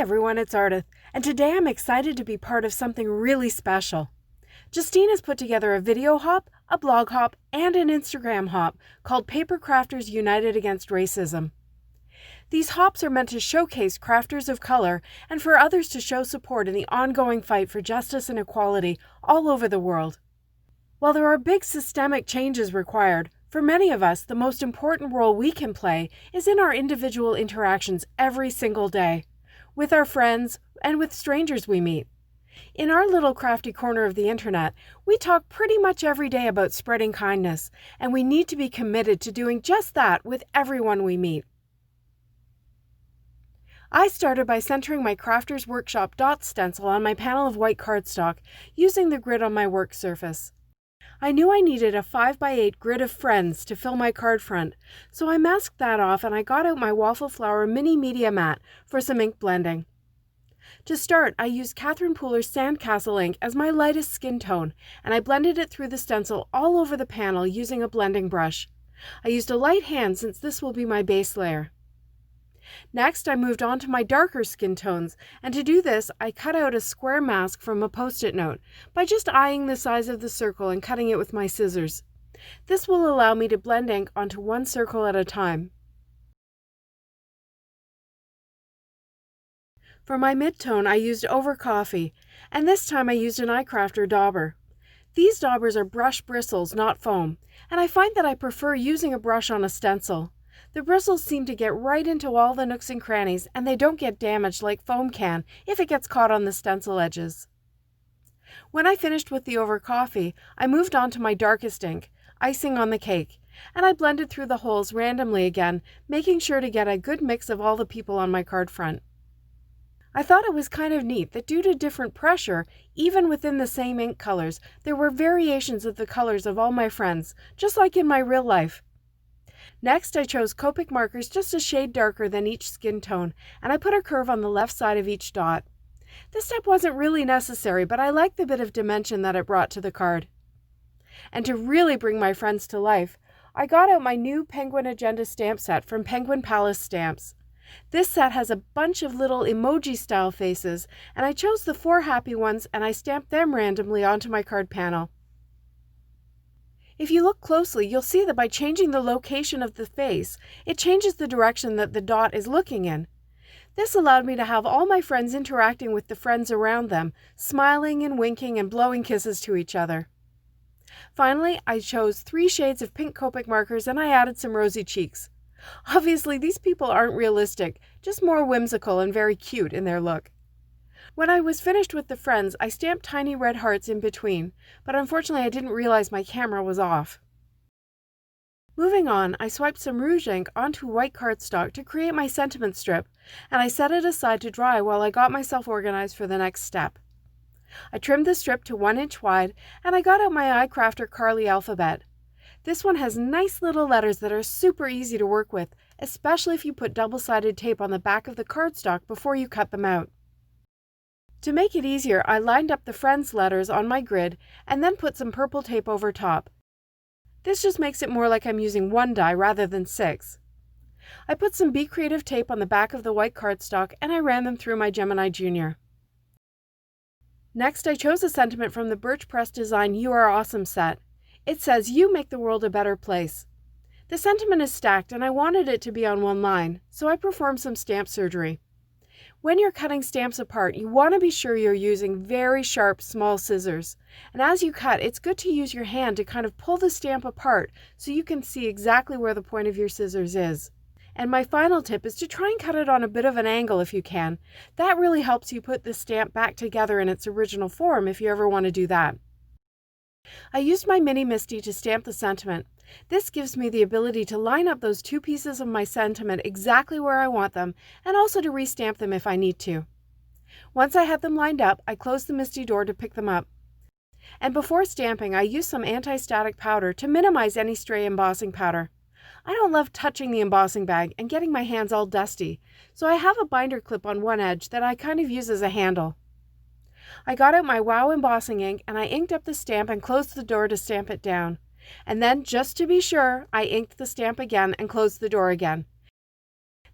everyone, it's Ardith, and today I'm excited to be part of something really special. Justine has put together a video hop, a blog hop, and an Instagram hop called Papercrafters Unite Against Racism. These hops are meant to showcase crafters of color and for others to show support in the ongoing fight for justice and equality all over the world. While there are big systemic changes required, for many of us, the most important role we can play is in our individual interactions every single day, with our friends and with strangers we meet. In our little crafty corner of the internet, we talk pretty much every day about spreading kindness, and we need to be committed to doing just that with everyone we meet. I started by centering my Crafters Workshop dot stencil on my panel of white cardstock using the grid on my work surface. I knew I needed a 5x8 grid of friends to fill my card front, so I masked that off and I got out my Waffle Flower mini media mat for some ink blending. To start, I used Catherine Pooler's Sandcastle ink as my lightest skin tone, and I blended it through the stencil all over the panel using a blending brush. I used a light hand since this will be my base layer. Next, I moved on to my darker skin tones, and to do this, I cut out a square mask from a Post-it note by just eyeing the size of the circle and cutting it with my scissors. This will allow me to blend ink onto one circle at a time. For my mid-tone, I used Over Coffee, and this time I used an iCrafter dauber. These daubers are brush bristles, not foam, and I find that I prefer using a brush on a stencil. The bristles seem to get right into all the nooks and crannies, and they don't get damaged like foam can if it gets caught on the stencil edges. When I finished with the Over Coffee, I moved on to my darkest ink, icing on the cake, and I blended through the holes randomly again, making sure to get a good mix of all the people on my card front. I thought it was kind of neat that due to different pressure, even within the same ink colors, there were variations of the colors of all my friends, just like in my real life. Next, I chose Copic markers just a shade darker than each skin tone, and I put a curve on the left side of each dot. This step wasn't really necessary, but I liked the bit of dimension that it brought to the card. And to really bring my friends to life, I got out my new Penguin Agenda stamp set from Penguin Palace Stamps. This set has a bunch of little emoji-style faces, and I chose the 4 happy ones and I stamped them randomly onto my card panel. If you look closely, you'll see that by changing the location of the face, it changes the direction that the dot is looking in. This allowed me to have all my friends interacting with the friends around them, smiling and winking and blowing kisses to each other. Finally, I chose 3 shades of pink Copic markers and I added some rosy cheeks. Obviously, these people aren't realistic, just more whimsical and very cute in their look. When I was finished with the friends, I stamped tiny red hearts in between, but unfortunately I didn't realize my camera was off. Moving on, I swiped some rouge ink onto white cardstock to create my sentiment strip, and I set it aside to dry while I got myself organized for the next step. I trimmed the strip to 1 inch wide, and I got out my iCrafter Carly alphabet. This one has nice little letters that are super easy to work with, especially if you put double-sided tape on the back of the cardstock before you cut them out. To make it easier, I lined up the friends' letters on my grid and then put some purple tape over top. This just makes it more like I'm using 1 die rather than 6. I put some Be Creative tape on the back of the white cardstock and I ran them through my Gemini Junior. Next, I chose a sentiment from the Birch Press Design You Are Awesome set. It says, "You make the world a better place." The sentiment is stacked and I wanted it to be on one line, so I performed some stamp surgery. When you're cutting stamps apart, you want to be sure you're using very sharp, small scissors. And as you cut, it's good to use your hand to kind of pull the stamp apart so you can see exactly where the point of your scissors is. And my final tip is to try and cut it on a bit of an angle if you can. That really helps you put the stamp back together in its original form if you ever want to do that. I used my Mini Misty to stamp the sentiment. This gives me the ability to line up those 2 pieces of my sentiment exactly where I want them, and also to restamp them if I need to. Once I had them lined up, I closed the Misty door to pick them up. And before stamping, I used some anti-static powder to minimize any stray embossing powder. I don't love touching the embossing bag and getting my hands all dusty, so I have a binder clip on one edge that I kind of use as a handle. I got out my Wow embossing ink and I inked up the stamp and closed the door to stamp it down. And then, just to be sure, I inked the stamp again and closed the door again.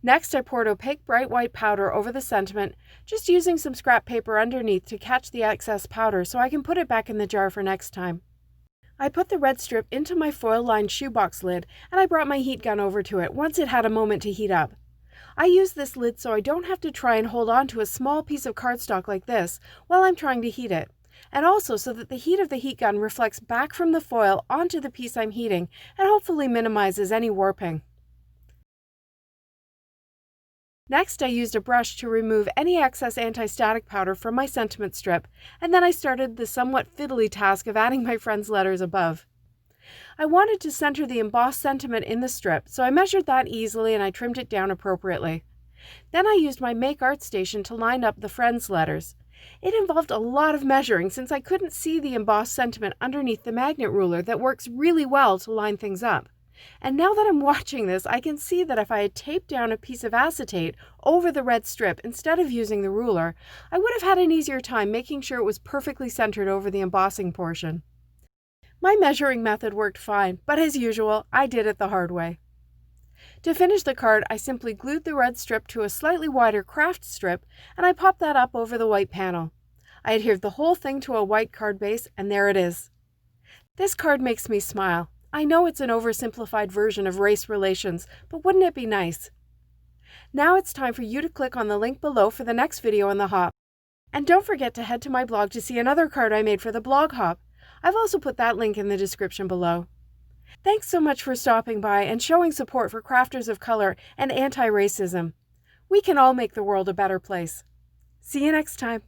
Next, I poured opaque bright white powder over the sentiment, just using some scrap paper underneath to catch the excess powder so I can put it back in the jar for next time. I put the red strip into my foil-lined shoebox lid, and I brought my heat gun over to it once it had a moment to heat up. I use this lid so I don't have to try and hold on to a small piece of cardstock like this while I'm trying to heat it, and also so that the heat of the heat gun reflects back from the foil onto the piece I'm heating and hopefully minimizes any warping. Next, I used a brush to remove any excess anti-static powder from my sentiment strip, and then I started the somewhat fiddly task of adding my friend's letters above. I wanted to center the embossed sentiment in the strip, so I measured that easily and I trimmed it down appropriately. Then I used my Make Art Station to line up the friend's letters. It involved a lot of measuring since I couldn't see the embossed sentiment underneath the magnet ruler that works really well to line things up. And now that I'm watching this, I can see that if I had taped down a piece of acetate over the red strip instead of using the ruler, I would have had an easier time making sure it was perfectly centered over the embossing portion. My measuring method worked fine, but as usual, I did it the hard way. To finish the card, I simply glued the red strip to a slightly wider craft strip, and I popped that up over the white panel. I adhered the whole thing to a white card base, and there it is. This card makes me smile. I know it's an oversimplified version of race relations, but wouldn't it be nice? Now it's time for you to click on the link below for the next video in the hop. And don't forget to head to my blog to see another card I made for the blog hop. I've also put that link in the description below. Thanks so much for stopping by and showing support for crafters of color and anti-racism. We can all make the world a better place. See you next time.